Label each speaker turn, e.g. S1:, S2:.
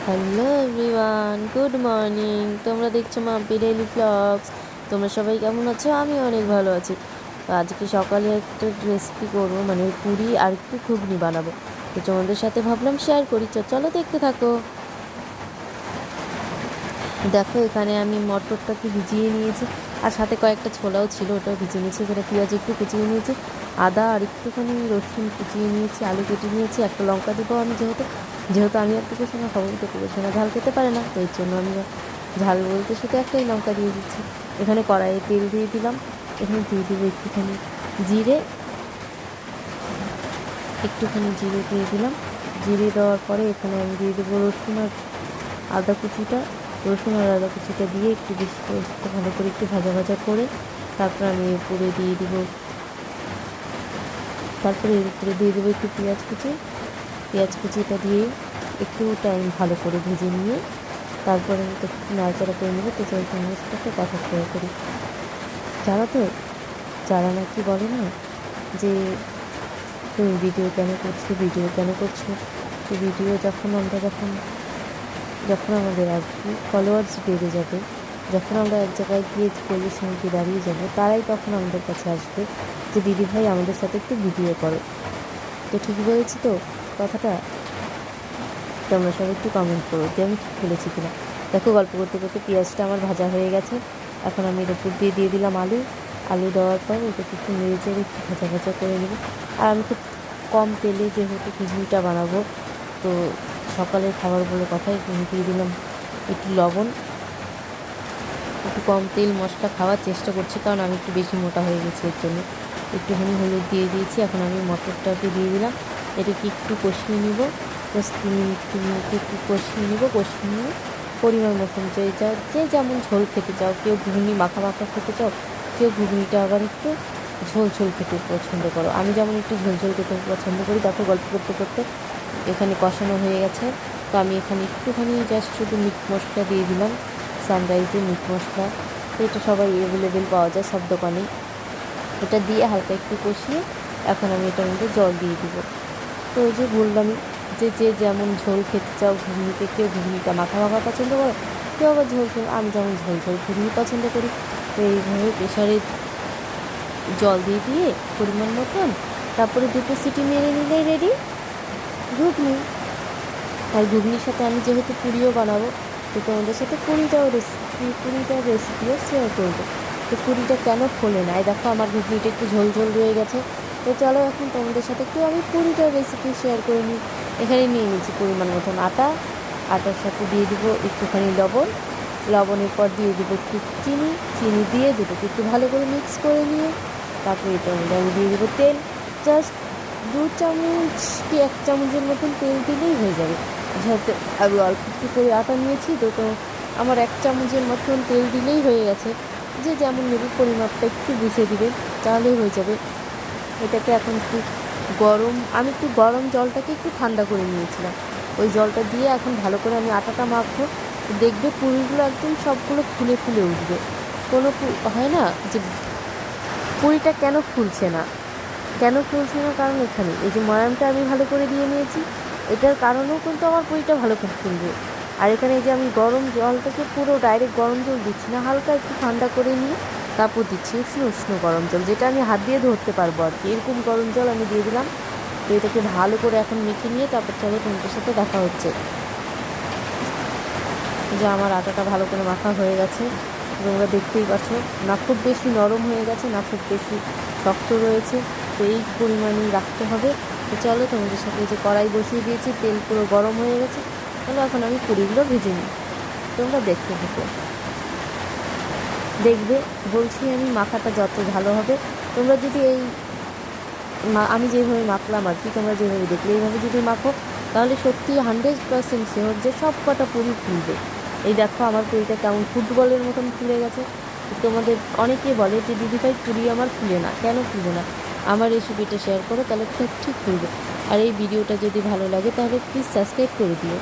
S1: Hello everyone, good morning. তোমরা দেখছো Mampi daily blogs. তোমরা সবাই কেমন আছো? আমি অনেক ভালো আছি। তো আজকে সকালে একটা রেসিপি করবো, মানে পুরি আর একটু ঘুগনি বানাবো। তো তোমাদের সাথে ভাবলাম শেয়ার করি, চলো দেখতে থাকো। দেখো, এখানে আমি মটরটাকে ভিজিয়ে নিয়েছি, আর সাথে কয়েকটা ছোলাও ছিল, ওটাও ভিজিয়ে নিয়েছি। এখানে পেঁয়াজ একটু কুচিয়ে নিয়েছি, আদা আর একটুখানি রসুন কুচিয়ে নিয়েছি, আলু কেটে নিয়েছি, একটা লঙ্কা দেবো আমি, যেহেতু যেহেতু আমি আর টুকু সোনা খাবো, তো টুকু সোনা ঝাল খেতে পারে না, তো এর জন্য আমি ঝাল বলতে শুধু একটাই লঙ্কা দিয়ে দিচ্ছি। এখানে কড়াইয়ে তেল দিয়ে দিলাম, এখানে দিয়ে দেবো একটুখানি জিরে, দিয়ে দিলাম। জিরে দেওয়ার পরে এখানে আমি দিয়ে দেবো রসুন আর আদা কুচিটা। দিয়ে একটু বেশি করে, একটু ভালো করে একটু ভাজা ভাজা করে তারপর আমি এর উপরে দিয়ে দেবো একটু পেঁয়াজ কুচিটা দিয়ে একটু টাইম ভালো করে ভেজে নিয়ে তারপরে একটু নাড়াচাড়া করে নেবো। তো চল তোমার সাথে একটা কথা শেয়ার করি। যারা নাকি বলে না যে তুমি ভিডিও কেন করছো, তো ভিডিও যখন আমাদের আর কি ফলোয়ার্স বেড়ে যাবে, যখন আমরা এক জায়গায় গিয়ে পজিশনে গিয়ে দাঁড়িয়ে যাব, তারাই তখন আমাদের কাছে আসবে যে দিদিভাই আমাদের সাথে একটু ভিডিও করো। তো ঠিক বলেছি তো কথাটা? তোমরা সবাই একটু কমেন্ট করো যে আমি ঠিক বলেছি কিনা। দেখো, গল্প করতে করতে পেঁয়াজটা আমার ভাজা হয়ে গেছে। এখন আমি এর উপর দিয়ে দিলাম আলু দেওয়ার পর ওটাকে একটু নেড়ে চেড়ে একটু ভাজা ভাজা করে নেব। আর আমি খুব কম তেলে যেহেতু ঘুগনিটা বানাবো, তো সকালের খাবার বলে কথাই দিয়ে দিলাম একটু লবণ। একটু কম তেল মশলা খাওয়ার চেষ্টা করছি, কারণ আমি একটু বেশি মোটা হয়ে গেছি, এর জন্য একটুখানি হলুদ দিয়ে দিয়েছি। এখন আমি মটরটাকে দিয়ে দিলাম, এটাকে একটু কষিয়ে নিব, জাস্ট 3 মিনিট একটু কষিয়ে নিয়ে পরিমাণ মতন যে যেমন ঝোল খেতে চাও, কেউ ঘুগনি মাখা মাখা খেতে চাও, কেউ ঘুগনিটা আবার একটু ঝোল ঝোল খেতে পছন্দ করো। আমি যেমন একটু ঝোল ঝোল খেতে পছন্দ করি। তারপর গল্প করতে করতে এখানে কষানো হয়ে গেছে, তো আমি এখানে একটুখানি জাস্ট শুধু মিট মশলা দিয়ে দিলাম, সানরাইজের মিট মশলা। তো এটা সবাই অ্যাভেলেবেল পাওয়া যায় সব দোকানেই। এটা দিয়ে হালকা একটু কষিয়ে এখন আমি এটার মধ্যে জল দিয়ে দিব। তো ওই যে বললামই যে যেমন ঝোল খেতে চাও ঘুগনিতে, কেউ ঘুগনিটা মাখা মাখা পছন্দ করো, কেউ আবার ঝোল ঝোল, আমি যেমন ঝোল ঝোল ঘুগনি পছন্দ করি। তো এইভাবে প্রেশারে জল দিয়ে পরিমাণ মতন তারপরে 2 সিটি মেরে নিলেই রেডি ঘুগনি। আর ঘুগনির সাথে আমি যেহেতু পুরিও বানাবো, তো তোমাদের সাথে পুরিটার রেসিপিও শেয়ার করবো। তো পুরিটা কেন ফোলে না, দেখো আমার ঘুগনিটা একটু ঝোল ঝোল রয়ে গেছে। তো চলো এখন তোমাদের সাথে একটু আমি পুরিটার রেসিপি শেয়ার করে নিই। এখানে নিয়ে নিচ্ছি পরিমাণ মতন আটার সাথে দিয়ে দেবো একটুখানি লবণের পর দিয়ে দেবো একটু চিনি দিয়ে দুটোকে একটু ভালো করে মিক্স করে নিয়ে তারপরে এটার মধ্যে আমি দিয়ে দেবো তেল। জাস্ট 2 চামচ কি 1 চামচের মতন তেল দিলেই হয়ে যাবে। যেহেতু আমি অল্প একটু করে আটা নিয়েছি, তো আমার 1 চামচের মতন তেল দিলেই হয়ে গেছে। যে যেমন নেবে পরিমাপটা একটু বুঝে দিবে, তাহলেই হয়ে যাবে। এটাকে এখন আমি একটু গরম জলটাকে একটু ঠান্ডা করে নিয়েছিলাম, ওই জলটা দিয়ে এখন ভালো করে আমি আটাটা মাখবো। দেখবে পুরিগুলো একদম সবগুলো ফুলে ফুলে উঠবে। কোনো হয় না যে পুরিটা কেন ফুলছে না, কারণ এখানে এই যে ময়ামটা আমি ভালো করে দিয়ে নিয়েছি, এটার কারণেও কিন্তু আমার পুরিটা ভালো করে ফুলবে। আর এখানে এই যে আমি গরম জলটাকে পুরো ডাইরেক্ট গরম জল দিচ্ছি না, হালকা একটু ঠান্ডা করে নিয়ে তারপর দিচ্ছি উষ্ণ উষ্ণ গরম জল, যেটা আমি হাত দিয়ে ধরতে পারবো আর কি, এরকম গরম জল আমি দিয়ে দিলাম। তো এটাকে ভালো করে এখন মেখে নিয়ে তারপর চলো তোমাদের সাথে দেখা হচ্ছে। যে আমার আটাটা ভালো করে মাখা হয়ে গেছে, তোমরা দেখতেই পাচ্ছ, না খুব বেশি নরম হয়ে গেছে না খুব বেশি শক্ত রয়েছে। তো এই পরিমাণেই রাখতে হবে। তো চলো তোমাদের সাথে যে কড়াই বসিয়ে দিয়েছি, তেল পুরো গরম হয়ে গেছে, তাহলে এখন আমি পুরিগুলো ভেজে নিই। তোমরা দেখতে থাকো, দেখবে বলছি আমি মাখাটা যত ভালো হবে, তোমরা যদি আমি যেভাবে মাখলাম আর কি, তোমরা যেভাবে দেখলে এইভাবে যদি মাখো, তাহলে সত্যি 100% শিওর যে সব কটা পুরি ফুলবে। এই দেখো আমার পুরিটা কেমন ফুটবলের মতন ফুলে গেছে। তোমাদের অনেকে বলে যে দিদিভাই পুরি আমার ফুলে না, কেন ফুলবে না? আমার রেসিপিটা শেয়ার করো, তাহলে ঠিক ফুলবে। আর এই ভিডিওটা যদি ভালো লাগে তাহলে প্লিজ সাবস্ক্রাইব করে দিও।